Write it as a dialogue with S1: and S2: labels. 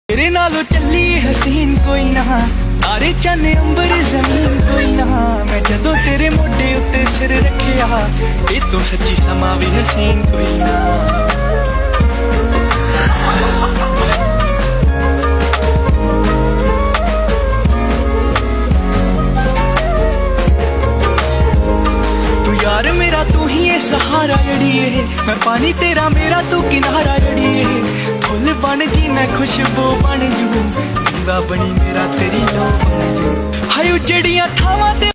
S1: तेरे नालों चली हसीन कोई ना, तारे चन अंबर जमीन कोई ना। मैं जदों तेरे मोढे उत्ते सिर रखिया, ए तो सच्ची समा भी हसीन कोई ना। तू यार मेरा तू ही है सहारा जड़िए, मैं पानी तेरा मेरा तू किनारा जड़िए। फुल बन जी मैं खुशबू बन जू, दीवा बनी मेरा तेरी लो बन जू। हाय उजड़ियां थावां ते